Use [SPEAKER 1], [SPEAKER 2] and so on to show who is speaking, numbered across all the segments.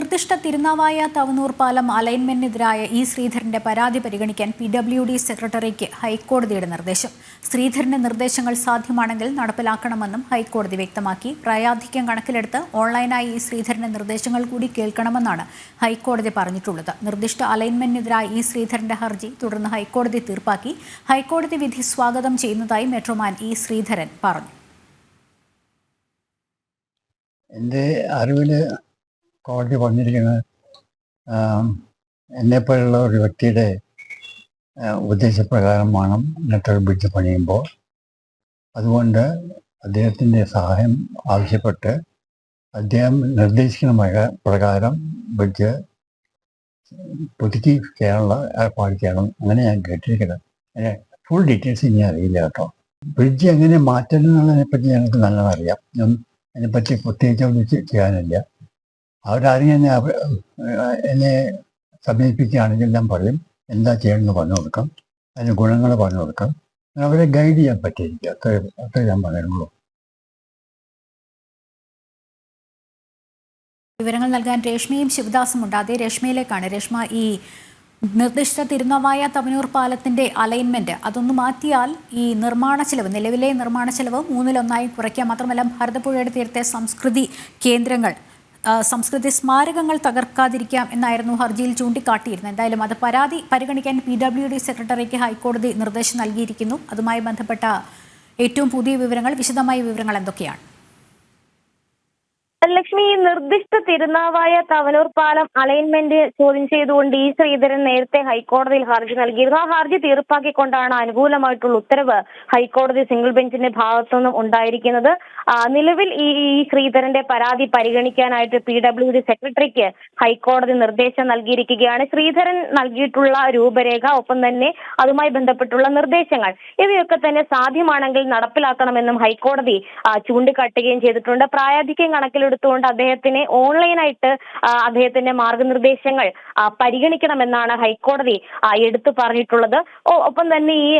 [SPEAKER 1] നിർദ്ദിഷ്ട തിരുനാവായ തവനൂർ പാലം അലൈൻമെന്റിനെതിരായ ഇ ശ്രീധരന്റെ പരാതി പരിഗണിക്കാൻ PWD സെക്രട്ടറിക്ക് ഹൈക്കോടതിയുടെ നിർദ്ദേശം. ശ്രീധരന്റെ നിർദ്ദേശങ്ങൾ സാധ്യമാണെങ്കിൽ നടപ്പിലാക്കണമെന്നും ഹൈക്കോടതി വ്യക്തമാക്കി. പ്രായാധിക്യം കണക്കിലെടുത്ത് ഓൺലൈനായി ഇ ശ്രീധരന്റെ നിർദ്ദേശങ്ങൾ കൂടി കേൾക്കണമെന്നാണ് ഹൈക്കോടതി പറഞ്ഞിട്ടുള്ളത്. നിർദ്ദിഷ്ട അലൈൻമെന്റിനെതിരായ ഇ ശ്രീധരന്റെ ഹർജി തുടർന്ന് ഹൈക്കോടതി തീർപ്പാക്കി. ഹൈക്കോടതി വിധി സ്വാഗതം ചെയ്യുന്നതായി മെട്രോമാൻ ഇ ശ്രീധരൻ പറഞ്ഞു.
[SPEAKER 2] എൻ്റെ അറിവിൽ കോടതി പറഞ്ഞിരിക്കുന്നത് എന്നെപ്പോലുള്ള ഒരു വ്യക്തിയുടെ ഉപദേശപ്രകാരമാണ് ഇങ്ങനത്തെ ഒരു ബ്രിഡ്ജ് പണിയുമ്പോൾ, അതുകൊണ്ട് അദ്ദേഹത്തിൻ്റെ സഹായം ആവശ്യപ്പെട്ട് അദ്ദേഹം നിർദ്ദേശിക്കുന്ന പ്രകാരം ബ്രിഡ്ജ് പുതുക്കി ചെയ്യാനുള്ള ഏർപ്പാട് ചെയ്യണം. അങ്ങനെ ഞാൻ കേട്ടിരിക്കുന്നത്. അതിന് ഫുൾ ഡീറ്റെയിൽസ് ഇനി അറിയില്ല കേട്ടോ. ബ്രിഡ്ജ് എങ്ങനെ മാറ്റണം എന്നുള്ളതിനെപ്പറ്റി ഞങ്ങൾക്ക് നല്ലത് അറിയാം. അതിനെപ്പറ്റി പ്രത്യേകിച്ച് ചെയ്യാനില്ല. അവരാരെയും എന്നെ സമീപിക്കുകയാണെങ്കിൽ ഞാൻ പറയും എന്താ ചെയ്യണമെന്ന് പറഞ്ഞു കൊടുക്കാം, അതിന് ഗുണങ്ങൾ പറഞ്ഞു കൊടുക്കാം, അവരെ ഗൈഡ് ചെയ്യാൻ പറ്റിയിരിക്കുക. അത്രേ ഞാൻ പറയുന്നുള്ളൂ.
[SPEAKER 1] വിവരങ്ങൾ നൽകാൻ രേഷ്മയും ശിവദാസും ഉണ്ട്. അതേ രേഷ്മയിലേക്കാണ്. രേഷ്മ, ഈ നിർദ്ദിഷ്ട തിരുനാവായ തവനൂർ പാലത്തിന്റെ അലൈൻമെന്റ് അതൊന്ന് മാറ്റിയാൽ ഈ നിർമ്മാണ ചെലവ്, നിലവിലെ നിർമ്മാണ ചെലവ് 1/3 കുറയ്ക്കാം. മാത്രമല്ല ഭാരതപ്പുഴയുടെ തീരത്തെ സംസ്കൃതി കേന്ദ്രങ്ങൾ, സംസ്കൃതി സ്മാരകങ്ങൾ തകർക്കാതിരിക്കാം എന്നായിരുന്നു ഹർജിയിൽ ചൂണ്ടിക്കാട്ടിയിരുന്നത്. എന്തായാലും അത് പരാതി പരിഗണിക്കാൻ PWD സെക്രട്ടറിക്ക് ഹൈക്കോടതി നിർദ്ദേശം നൽകിയിരിക്കുന്നു. അതുമായി ബന്ധപ്പെട്ട ഏറ്റവും പുതിയ വിവരങ്ങൾ, വിശദമായ വിവരങ്ങൾ എന്തൊക്കെയാണ്?
[SPEAKER 3] ലക്ഷ്മി, നിർദ്ദിഷ്ട തിരുനാവായ തവനൂർ പാലം അലൈൻമെന്റ് ചോദ്യം ചെയ്തുകൊണ്ട് ഇ ശ്രീധരൻ നേരത്തെ ഹൈക്കോടതിയിൽ ഹർജി നൽകിയിരുന്നു. ആ ഹർജി തീർപ്പാക്കിക്കൊണ്ടാണ് അനുകൂലമായിട്ടുള്ള ഉത്തരവ് ഹൈക്കോടതി സിംഗിൾ ബെഞ്ചിന്റെ ഭാഗത്തുനിന്നും ഉണ്ടായിരിക്കുന്നത്. നിലവിൽ ഈ ശ്രീധരന്റെ പരാതി പരിഗണിക്കാനായിട്ട് PWD സെക്രട്ടറിക്ക് ഹൈക്കോടതി നിർദ്ദേശം നൽകിയിരിക്കുകയാണ്. ശ്രീധരൻ നൽകിയിട്ടുള്ള രൂപരേഖ, ഒപ്പം തന്നെ അതുമായി ബന്ധപ്പെട്ടുള്ള നിർദ്ദേശങ്ങൾ, ഇവയൊക്കെ തന്നെ സാധ്യമാണെങ്കിൽ നടപ്പിലാക്കണമെന്നും ഹൈക്കോടതി ചൂണ്ടിക്കാട്ടുകയും ചെയ്തിട്ടുണ്ട്. പ്രായാധിക്യം കണക്കിലെടുത്തുകൊണ്ട് അദ്ദേഹത്തിന് ഓൺലൈനായിട്ട് അദ്ദേഹത്തിന്റെ മാർഗനിർദ്ദേശങ്ങൾ പരിഗണിക്കണമെന്നാണ് ഹൈക്കോടതി എടുത്തു പറഞ്ഞിട്ടുള്ളത്. ഒപ്പം തന്നെ ഈ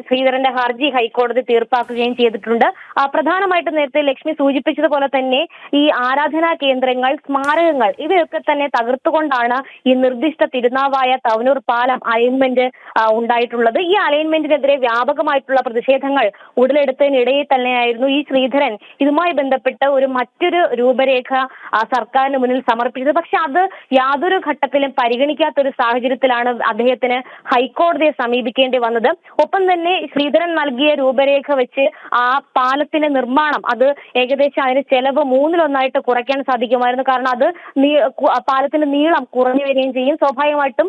[SPEAKER 3] ശ്രീധരന്റെ ഹർജി ഹൈക്കോടതി തീർപ്പാക്കുകയും ചെയ്തിട്ടുണ്ട്. പ്രധാനമായിട്ടും നേരത്തെ ലക്ഷ്മി സൂചിപ്പിച്ചതുപോലെ തന്നെ ഈ ആരാധനാ കേന്ദ്രങ്ങൾ, സ്മാരകങ്ങൾ, ഇവയൊക്കെ തന്നെ തകർത്തുകൊണ്ടാണ് ഈ നിർദ്ദിഷ്ട തിരുനാവായ തവനൂർ പാലം അലൈൻമെന്റ് ഉണ്ടായിട്ടുള്ളത്. ഈ അലൈൻമെന്റിനെതിരെ വ്യാപകമായിട്ടുള്ള പ്രതിഷേധങ്ങൾ ഉടലെടുത്തതിനിടയിൽ തന്നെയായിരുന്നു ഈ ശ്രീധരൻ ഇതുമായി ബന്ധപ്പെട്ട് മറ്റൊരു രൂപരേഖ സർക്കാരിന് മുന്നിൽ സമർപ്പിച്ചത്. പക്ഷെ അത് യാതൊരു ഘട്ടത്തിലും പരിഗണിക്കാത്തൊരു സാഹചര്യത്തിലാണ് അദ്ദേഹത്തിന് ഹൈക്കോടതിയെ സമീപിക്കേണ്ടി വന്നത്. ഒപ്പം തന്നെ ശ്രീധരൻ നൽകിയ രൂപരേഖ വെച്ച് ആ പാലത്തിന്റെ നിർമ്മാണം, അത് ഏകദേശം അതിന് ചെലവ് 1/3 കുറയ്ക്കാൻ സാധിക്കുമായിരുന്നു. കാരണം അത് പാലത്തിന്റെ നീളം കുറഞ്ഞു വരികയും ചെയ്യും. സ്വാഭാവികമായിട്ടും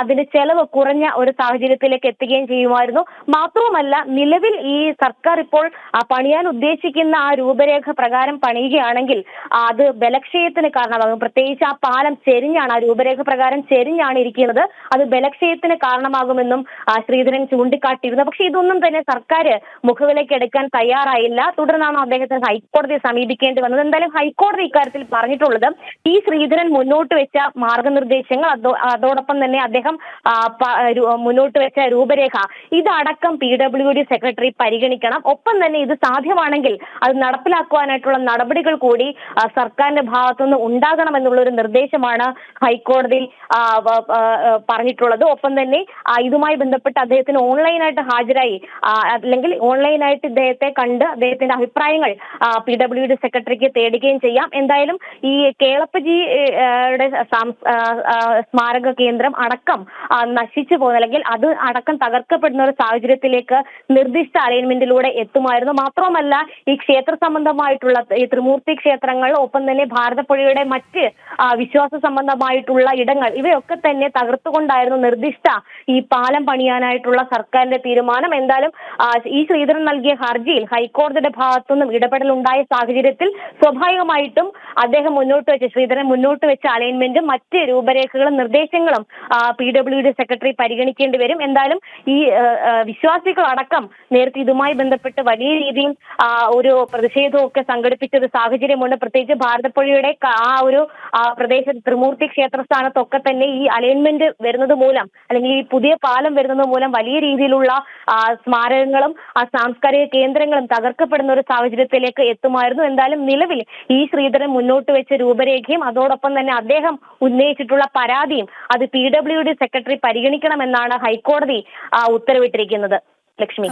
[SPEAKER 3] അതിന്റെ ചെലവ് കുറഞ്ഞ ഒരു സാഹചര്യത്തിലേക്ക് എത്തുകയും ചെയ്യുമായിരുന്നു. മാത്രവുമല്ല, നിലവിൽ ഈ സർക്കാർ ഇപ്പോൾ പണിയാൻ ഉദ്ദേശിക്കുന്ന ആ രൂപരേഖ പ്രകാരം പണിയുകയാണെങ്കിൽ അത് ബലക്ഷയത്തിന് കാരണമാകും. പ്രത്യേകിച്ച് ആ പാലം ചെരിഞ്ഞാണ്, ആ രൂപരേഖ പ്രകാരം ചെരിഞ്ഞാണ് ഇരിക്കുന്നത്. അത് ബലക്ഷയത്തിന് കാരണമാകുമെന്നും ശ്രീധരൻ ചൂണ്ടിക്കാട്ടിയിരുന്നു. പക്ഷെ ഇതൊന്നും തന്നെ സർക്കാർ മുഖവിലേക്ക് എടുക്കാൻ തയ്യാറായില്ല. തുടർന്നാണ് അദ്ദേഹത്തിന് ഹൈക്കോടതിയെ സമീപിക്കേണ്ടി വന്നത്. എന്തായാലും ഹൈക്കോടതി ഇക്കാര്യത്തിൽ പറഞ്ഞിട്ടുള്ളത്, ഈ ശ്രീധരൻ മുന്നോട്ട് വെച്ച മാർഗനിർദ്ദേശങ്ങൾ, അതോടൊപ്പം തന്നെ അദ്ദേഹം മുന്നോട്ട് വെച്ച രൂപരേഖ, ഇതടക്കം PWD സെക്രട്ടറി പരിഗണിക്കണം. ഒപ്പം തന്നെ ഇത് സാധ്യമാണെങ്കിൽ അത് നടപ്പിലാക്കുവാനായിട്ടുള്ള നടപടികൾ കൂടി സർക്കാരിന്റെ ഭാഗത്തുനിന്ന് ഉണ്ടാകണമെന്നുള്ള ഒരു നിർദ്ദേശമാണ് ഹൈക്കോടതി പറഞ്ഞിട്ടുള്ളത്. ഒപ്പം തന്നെ ഇതുമായി ബന്ധപ്പെട്ട് അദ്ദേഹത്തിന് ഓൺലൈനായിട്ട് ഹാജരായി, അല്ലെങ്കിൽ ഓൺലൈനായിട്ട് ഇദ്ദേഹത്തെ കണ്ട് അദ്ദേഹത്തിന്റെ അഭിപ്രായങ്ങൾ PWD സെക്രട്ടറിക്ക് തേടുകയും ചെയ്യാം. എന്തായാലും ഈ കേളപ്പജിയുടെ സ്മാരക കേന്ദ്രം അടക്കം നശിച്ചു പോകുന്ന, അല്ലെങ്കിൽ അത് അടക്കം തകർക്കപ്പെടുന്ന ഒരു സാഹചര്യത്തിലേക്ക് നിർദ്ദിഷ്ട അലൈൻമെന്റിലൂടെ എത്തുമായിരുന്നു. മാത്രമല്ല, ഈ ക്ഷേത്ര സംബന്ധമായിട്ടുള്ള ഈ ത്രിമൂർത്തി ക്ഷേത്രങ്ങൾ, ഒപ്പം തന്നെ ഭാരതപ്പുഴയുടെ മറ്റ് വിശ്വാസ സംബന്ധമായിട്ടുള്ള ഇടങ്ങൾ, ഇവയൊക്കെ തന്നെ തകർത്തുകൊണ്ടായിരുന്നു നിർദ്ദിഷ്ട ഈ പാലം പണിയാനായിട്ടുള്ള സർക്കാരിന്റെ തീരുമാനം. എന്തായാലും ഈ ശ്രീധരൻ നൽകിയ ഹർജിയിൽ ഹൈക്കോടതിയുടെ ഭാഗത്തുനിന്നും ഇടപെടലുണ്ടായ സാഹചര്യത്തിൽ സ്വാഭാവികമായിട്ടും അദ്ദേഹം ശ്രീധരൻ മുന്നോട്ട് വെച്ച അലൈൻമെന്റും മറ്റ് രൂപരേഖകളും നിർദ്ദേശങ്ങളും PWD സെക്രട്ടറി പരിഗണിക്കേണ്ടി വരും. എന്തായാലും ഈ വിശ്വാസികളടക്കം നേരത്തെ ഇതുമായി ബന്ധപ്പെട്ട് വലിയ രീതിയിൽ ഒരു പ്രതിഷേധമൊക്കെ സംഘടിപ്പിച്ച ഒരു സാഹചര്യമുണ്ട്. പ്രത്യേകിച്ച് പ്രത്യേകിച്ച് ഭാരതപ്പുഴയുടെ ആ ഒരു പ്രദേശത്ത് ത്രിമൂർത്തി ക്ഷേത്രസ്ഥാനത്തൊക്കെ തന്നെ ഈ അലൈൻമെന്റ് വരുന്നത് മൂലം അല്ലെങ്കിൽ ഈ പുതിയ പാലം വരുന്നത് മൂലം വലിയ രീതിയിലുള്ള സ്മാരകങ്ങളും സാംസ്കാരിക കേന്ദ്രങ്ങളും തകർക്കപ്പെടുന്ന ഒരു സാഹചര്യത്തിലേക്ക് എത്തുമായിരുന്നു. എന്തായാലും നിലവിൽ ഈ ശ്രീധരൻ മുന്നോട്ട് വെച്ച രൂപരേഖയും അതോടൊപ്പം തന്നെ അദ്ദേഹം ഉന്നയിച്ചിട്ടുള്ള പരാതിയും അത് PWD സെക്രട്ടറി പരിഗണിക്കണമെന്നാണ് ഹൈക്കോടതി ഉത്തരവിട്ടിരിക്കുന്നത്. ലക്ഷ്മി.